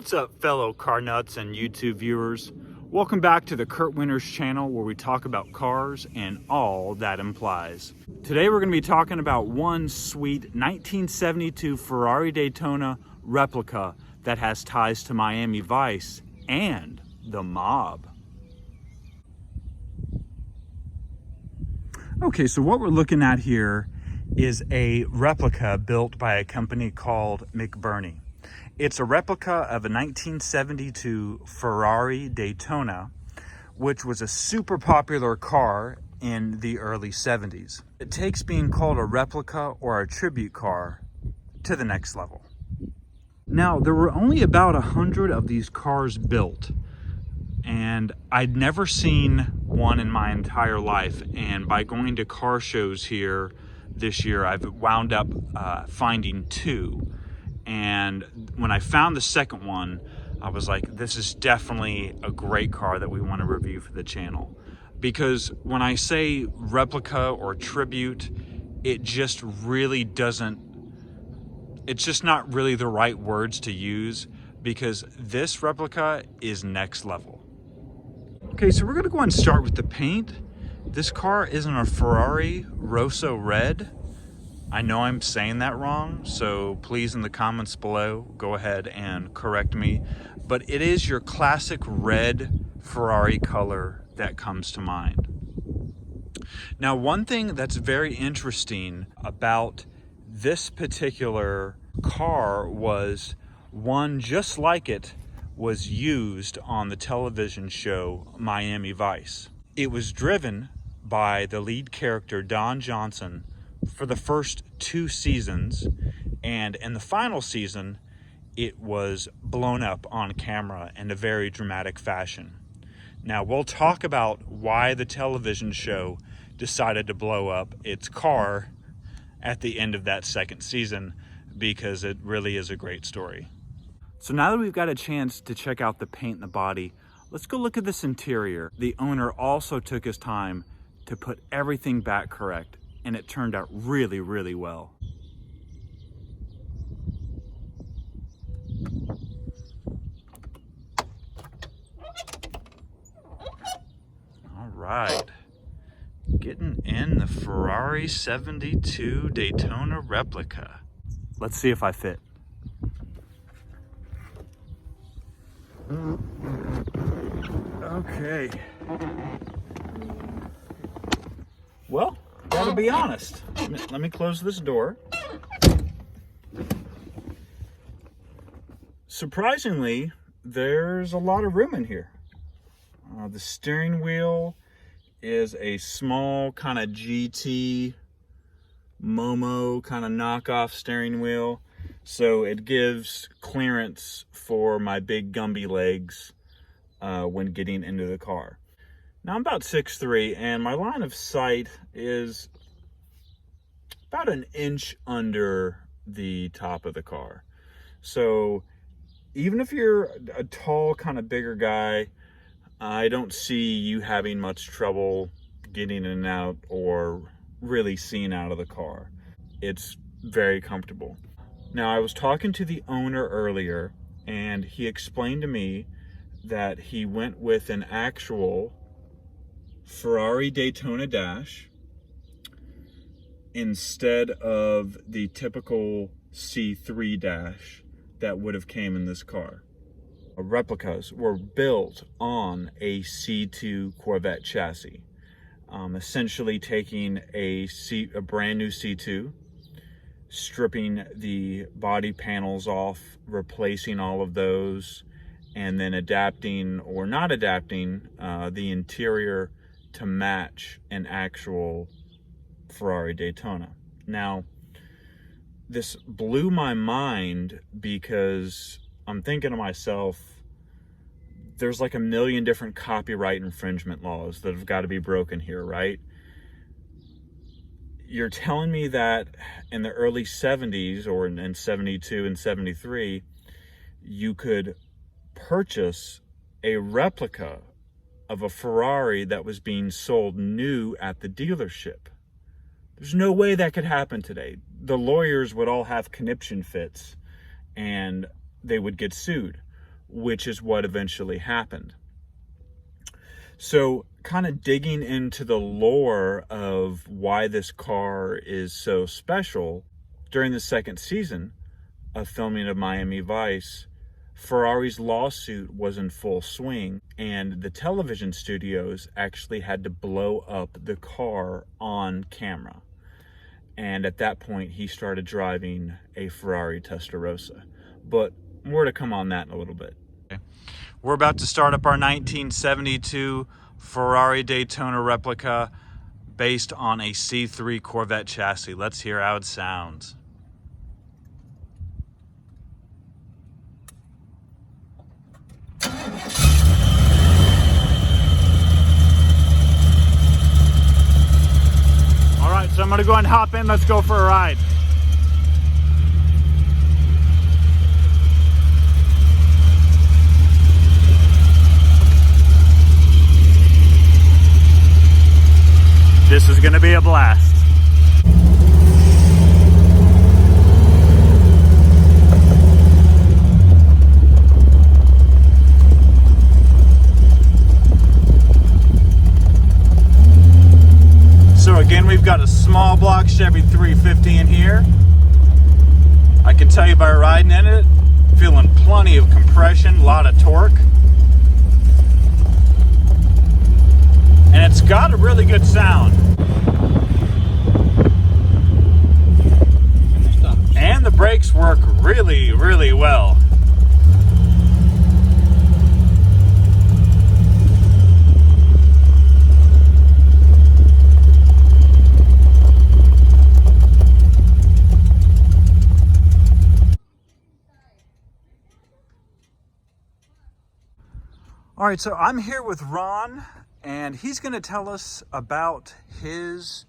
What's up, fellow car nuts and YouTube viewers? Welcome back to the Kurt Winters channel, where we talk about cars and all that implies. Today we're going to be talking about one sweet 1972 Ferrari Daytona replica that has ties to Miami Vice and the mob. Okay, so what we're looking at here is a replica built by a company called McBurnie. It's a replica of a 1972 Ferrari Daytona, which was a super popular car in the early 70s. It takes being called a replica or a tribute car to the next level. Now, there were only about 100 of these cars built, and I'd never seen one in my entire life. And by going to car shows here this year, I've wound up finding two. And when I found the second one, I was like, this is definitely a great car that we want to review for the channel. Because when I say replica or tribute, it just really doesn't, it's just not really the right words to use, because this replica is next level. Okay, so we're gonna go and start with the paint. This car isn't a Ferrari Rossa red. I know I'm saying that wrong, so please in the comments below, go ahead and correct me. But it is your classic red Ferrari color that comes to mind. Now, one thing that's very interesting about this particular car was one just like it was used on the television show Miami Vice. It was driven by the lead character, Don Johnson, for the first 2 seasons, and in the final season it was blown up on camera in a very dramatic fashion. Now, we'll talk about why the television show decided to blow up its car at the end of that second season, because it really is a great story. So now that we've got a chance to check out the paint and the body, let's go look at this interior. The owner also took his time to put everything back correct, and it turned out really, really well. All right, getting in the Ferrari 72 Daytona replica. Let's see if I fit. Okay. Well, gotta be honest. Let me close this door. Surprisingly, there's a lot of room in here. The steering wheel is a small kind of GT Momo kind of knockoff steering wheel, so it gives clearance for my big Gumby legs when getting into the car. Now, I'm about 6'3", and my line of sight is about an inch under the top of the car. So even if you're a tall, kind of bigger guy, I don't see you having much trouble getting in and out or really seeing out of the car. It's very comfortable. Now, I was talking to the owner earlier, and he explained to me that he went with an actual Ferrari Daytona dash instead of the typical C3 dash that would have came in this car. Replicas were built on a C2 Corvette chassis, essentially taking a brand new C2, stripping the body panels off, replacing all of those, and then adapting or not adapting the interior to match an actual Ferrari Daytona. Now, this blew my mind, because I'm thinking to myself, there's like a million different copyright infringement laws that have got to be broken here, right? You're telling me that in the early 70s, or in 72 and 73, you could purchase a replica of a Ferrari that was being sold new at the dealership. There's no way that could happen today. The lawyers would all have conniption fits and they would get sued. which is what eventually happened. So kind of digging into the lore of why this car is so special, during the second season of filming of Miami Vice, Ferrari's lawsuit was in full swing, and the television studios actually had to blow up the car on camera. And at that point, he started driving a Ferrari Testarossa. But more to come on that in a little bit. We're about to start up our 1972 Ferrari Daytona replica based on a C3 Corvette chassis. Let's hear how it sounds. All right, so I'm gonna go ahead and hop in. Let's go for a ride. This is going to be a blast. So again, we've got a small block Chevy 350 in here. I can tell you by riding in it, feeling plenty of compression, a lot of torque. And it's got a really good sound. And the brakes work really, really well. All right, so I'm here with Ron, and he's going to tell us about his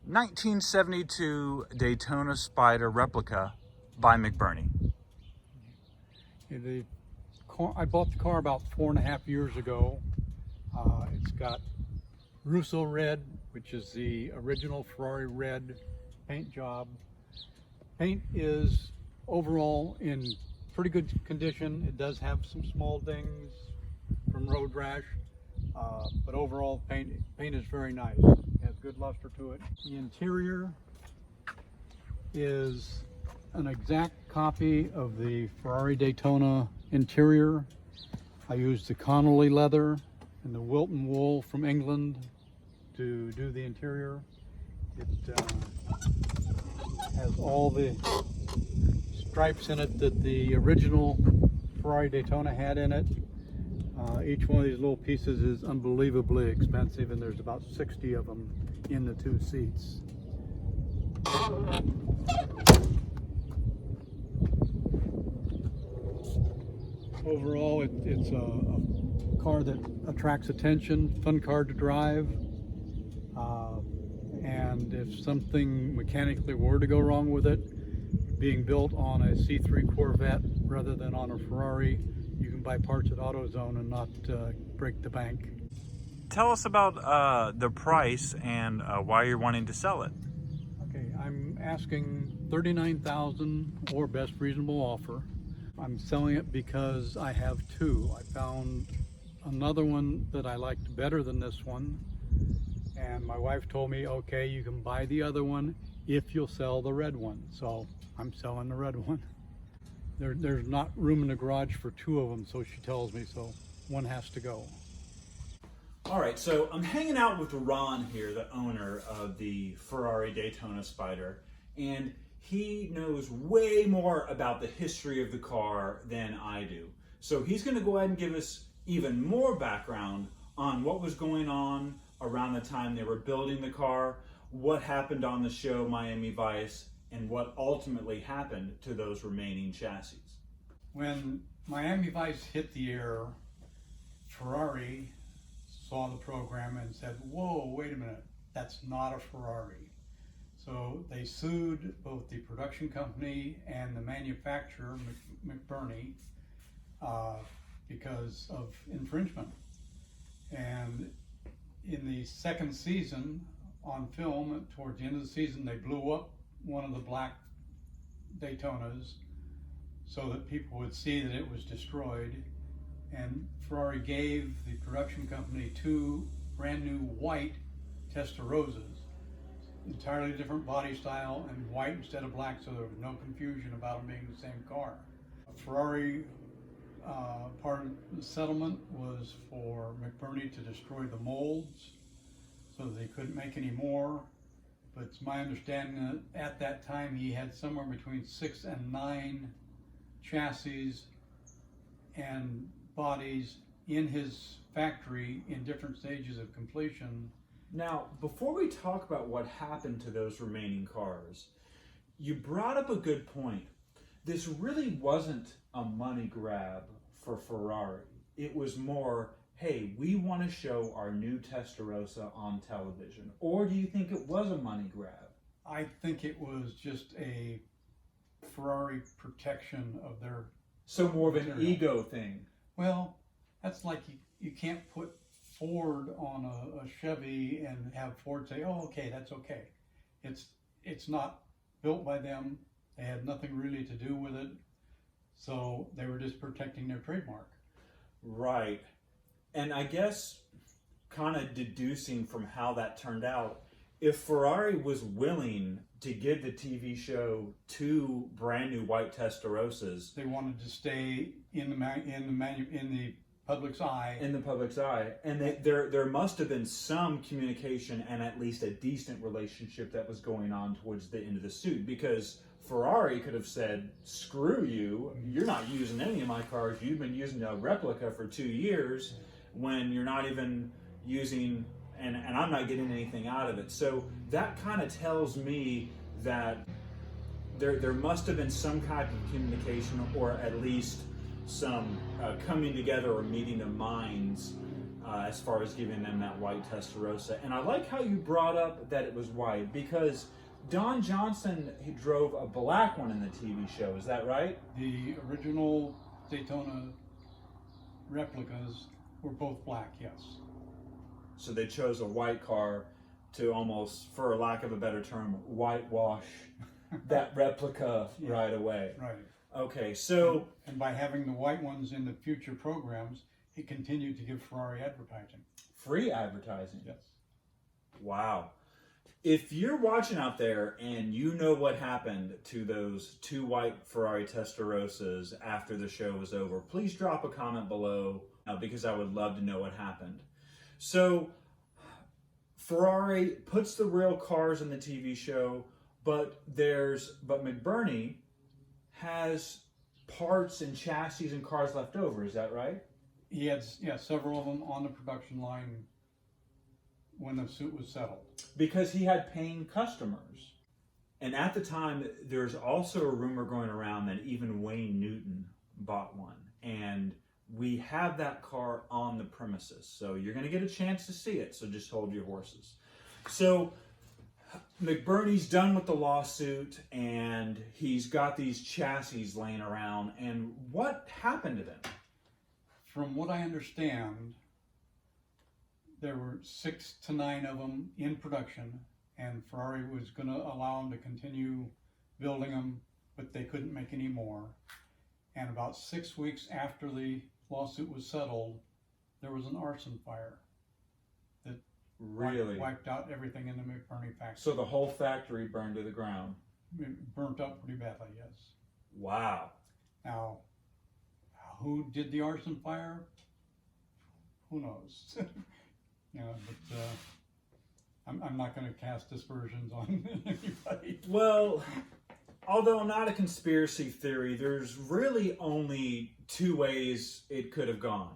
1972 Daytona Spyder replica by McBurnie. I bought the car about 4.5 years ago. It's got Russo red, which is the original Ferrari red paint job. Paint is overall in pretty good condition. It does have some small dings from road rash. But overall, paint is very nice. It has good luster to it. The interior is an exact copy of the Ferrari Daytona interior. I used the Connolly leather and the Wilton wool from England to do the interior. It has all the stripes in it that the original Ferrari Daytona had in it. Each one of these little pieces is unbelievably expensive, and there's about 60 of them in the two seats. Overall, it's a car that attracts attention, fun car to drive, and if something mechanically were to go wrong with it, being built on a C3 Corvette rather than on a Ferrari, you can buy parts at AutoZone and not break the bank. Tell us about the price and why you're wanting to sell it. Okay, I'm asking $39,000 or best reasonable offer. I'm selling it because I have two. I found another one that I liked better than this one, and my wife told me, okay, you can buy the other one if you'll sell the red one. So I'm selling the red one. There's not room in the garage for two of them, so she tells me, so one has to go. All right, so I'm hanging out with Ron here, the owner of the Ferrari Daytona Spyder, and he knows way more about the history of the car than I do. So he's gonna go ahead and give us even more background on what was going on around the time they were building the car, what happened on the show Miami Vice, and what ultimately happened to those remaining chassis. When Miami Vice hit the air, Ferrari saw the program and said, whoa, wait a minute, that's not a Ferrari. So they sued both the production company and the manufacturer, McBurnie, because of infringement. And in the second season, on film, towards the end of the season, they blew up one of the black Daytonas so that people would see that it was destroyed. and Ferrari gave the production company 2 brand new white Testarossas, entirely different body style and white instead of black, so there was no confusion about them being the same car. Ferrari, part of the settlement was for McBurnie to destroy the molds so that they couldn't make any more. But it's my understanding that at that time he had somewhere between 6 and 9 chassis and bodies in his factory in different stages of completion. Now, before we talk about what happened to those remaining cars, you brought up a good point. This really wasn't a money grab for Ferrari. It was more, hey, we want to show our new Testarossa on television. Or do you think it was a money grab? I think it was just a Ferrari protection of their... So more of an material. ego thing. Well, that's like you can't put Ford on a Chevy and have Ford say, oh, okay, that's okay. It's not built by them. They had nothing really to do with it. So they were just protecting their trademark. Right. And I guess kind of deducing from how that turned out, if Ferrari was willing to give the TV show 2 brand new white Testarossas, They wanted to stay in the public's eye. in the public's eye, and there must have been some communication and at least a decent relationship that was going on towards the end of the suit, because Ferrari could have said, screw you, you're not using any of my cars, you've been using a replica for 2 years when you're not even using, and I'm not getting anything out of it. So that kind of tells me that there must have been some kind of communication, or at least some coming together or meeting of minds as far as giving them that white Testarossa. And I like how you brought up that it was white, because Don Johnson, he drove a black one in the TV show, is that right? The original Daytona replicas were both black, yes. So they chose a white car to almost, for lack of a better term, whitewash that replica Yeah. right away. Right. Okay, so... And by having the white ones in the future programs, he continued to give Ferrari advertising. Free advertising. Yes. Wow. If you're watching out there and you know what happened to those 2 white Ferrari Testarossas after the show was over, please drop a comment below because I would love to know what happened. So Ferrari puts the real cars in the TV show, but McBurnie has parts and chassis and cars left over, is that right? He had several of them on the production line when the suit was settled. Because he had paying customers. And at the time, there's also a rumor going around that even Wayne Newton bought one. And we have that car on the premises. So you're going to get a chance to see it. So just hold your horses. So McBurnie's done with the lawsuit, and he's got these chassis laying around. And what happened to them? From what I understand, there were 6 to 9 of them in production, and Ferrari was going to allow them to continue building them, but they couldn't make any more. And about 6 weeks after the lawsuit was settled, there was an arson fire that Really? wiped out everything in the McBurnie factory. So the whole factory burned to the ground. It burnt up pretty badly, yes. Wow. Now, who did the arson fire? Who knows? But I'm not going to cast aspersions on anybody. Well, although not a conspiracy theory, there's really only 2 ways it could have gone.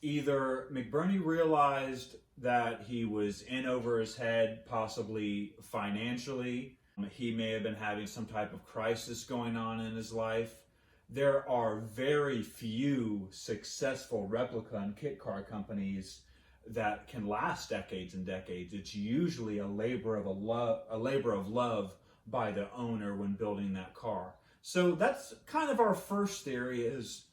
Either McBurnie realized that he was in over his head, possibly financially. He may have been having some type of crisis going on in his life. There are very few successful replica and kit car companies that can last decades and decades. It's usually a labor of love by the owner when building that car. So that's kind of our first theory. Is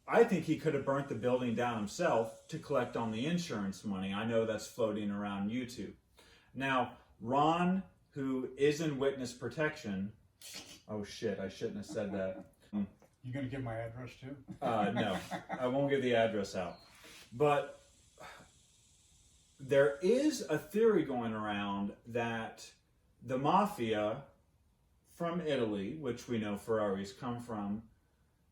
I think he could have burnt the building down himself to collect on the insurance money. I know that's floating around YouTube. Now, Ron, who is in witness protection, oh shit, I shouldn't have said that. You gonna give my address too? No, I won't give the address out. But there is a theory going around that the mafia from Italy, which we know Ferraris come from,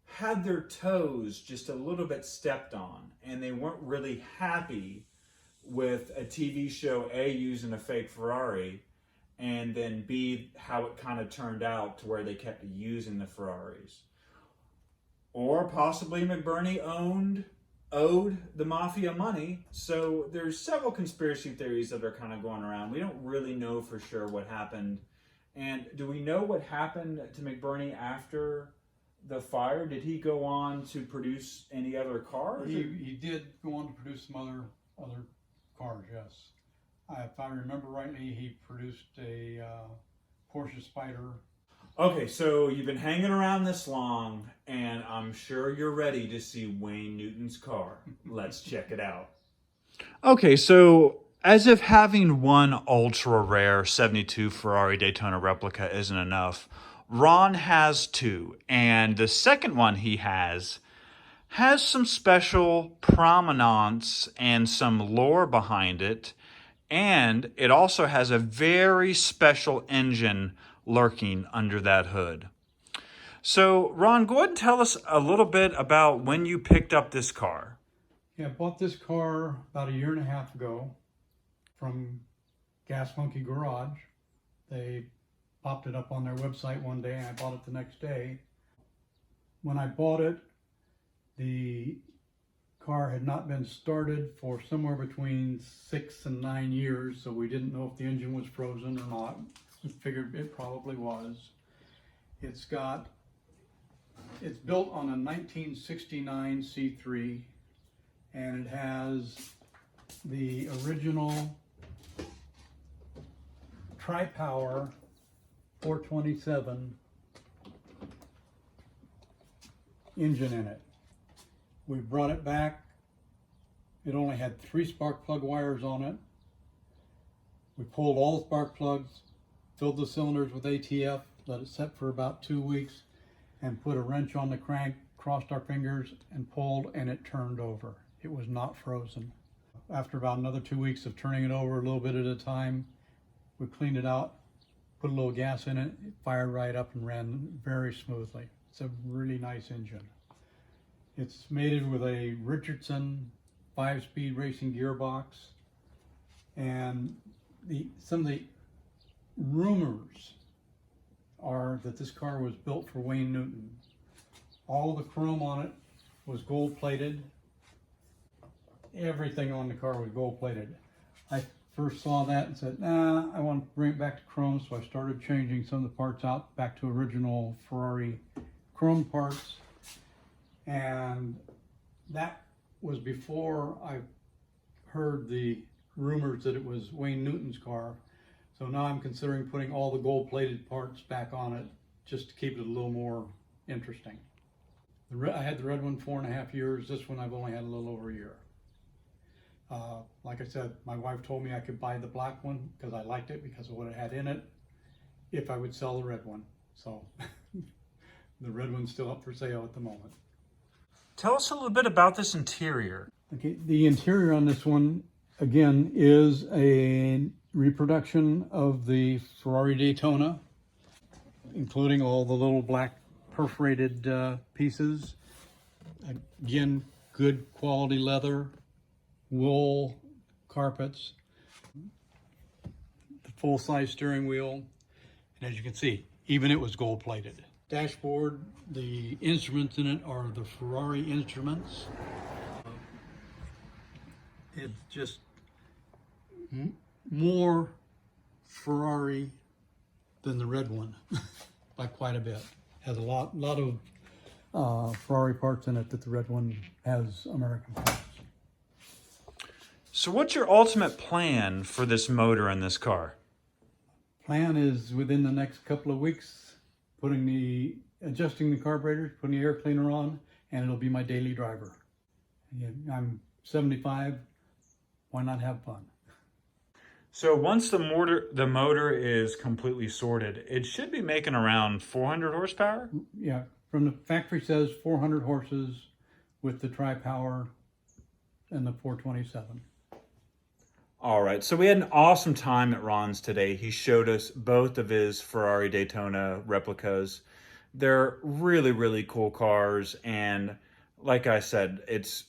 had their toes just a little bit stepped on, and they weren't really happy with a TV show, A, using a fake Ferrari, and then B, how it kind of turned out to where they kept using the Ferraris. Or possibly McBurnie owed the mafia money. So there's several conspiracy theories that are kind of going around. We don't really know for sure what happened. And do we know what happened to McBurnie after the fire? Did he go on to produce any other cars? He did go on to produce some other cars, yes. If I remember rightly, he produced a Porsche Spyder. Okay, so you've been hanging around this long, and I'm sure you're ready to see Wayne Newton's car. Let's check it out. Okay, so as if having one ultra rare 72 Ferrari Daytona replica isn't enough, Ron has two, and the second one he has some special provenance and some lore behind it, and it also has a very special engine lurking under that hood. So, Ron, go ahead and tell us a little bit about when you picked up this car. Yeah, I bought this car about 1.5 years ago from Gas Monkey Garage. They popped it up on their website one day, and I bought it the next day. When I bought it, the car had not been started for somewhere between 6 and 9 years, so we didn't know if the engine was frozen or not. We figured it probably was. It's built on a 1969 C3, and it has the original tri-power 427 engine in it. We brought it back. It only had 3 spark plug wires on it. We pulled all the spark plugs, filled the cylinders with ATF, let it set for about 2 weeks, and put a wrench on the crank, crossed our fingers, and pulled, and it turned over. It was not frozen. After about another 2 weeks of turning it over a little bit at a time, we cleaned it out, put a little gas in it, it fired right up and ran very smoothly. It's a really nice engine. It's mated with a Richardson 5-speed racing gearbox, and some of the rumors are that this car was built for Wayne Newton. All the chrome on it was gold plated. Everything on the car was gold plated. I first saw that and said, nah, I want to bring it back to chrome, so I started changing some of the parts out back to original Ferrari chrome parts. And that was before I heard the rumors that it was Wayne Newton's car. So now I'm considering putting all the gold-plated parts back on it just to keep it a little more interesting. I had the red one 4.5 years. This one I've only had a little over a year. Like I said, my wife told me I could buy the black one because I liked it because of what it had in it, if I would sell the red one. So the red one's still up for sale at the moment. Tell us a little bit about this interior. Okay, the interior on this one, again, is a reproduction of the Ferrari Daytona, including all the little black perforated pieces. Again, good quality leather, wool carpets, the full-size steering wheel, and as you can see, even it was gold plated. Dashboard, the instruments in it are the Ferrari instruments. It's just more Ferrari than the red one by quite a bit. Has a lot of Ferrari parts in it that the red one has American parts. So what's your ultimate plan for this motor in this car? Plan is within the next couple of weeks, adjusting the carburetors, putting the air cleaner on, and it'll be my daily driver. I'm 75, why not have fun? So once the motor is completely sorted, it should be making around 400 horsepower? Yeah, From the factory says 400 horses with the tri-power and the 427. All right, so we had an awesome time at Ron's today. He showed us both of his Ferrari Daytona replicas. They're really, really cool cars, and like I said, it's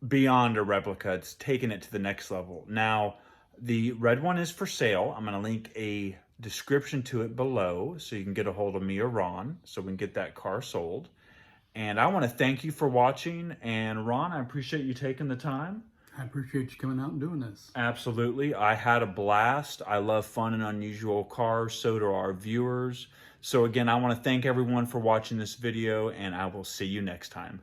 beyond a replica. It's taking it to the next level. Now, the red one is for sale. I'm gonna link a description to it below so you can get a hold of me or Ron so we can get that car sold. And I want to thank you for watching. And Ron, I appreciate you taking the time. I appreciate you coming out and doing this. Absolutely. I had a blast. I love fun and unusual cars. So do our viewers. So again, I want to thank everyone for watching this video, and I will see you next time.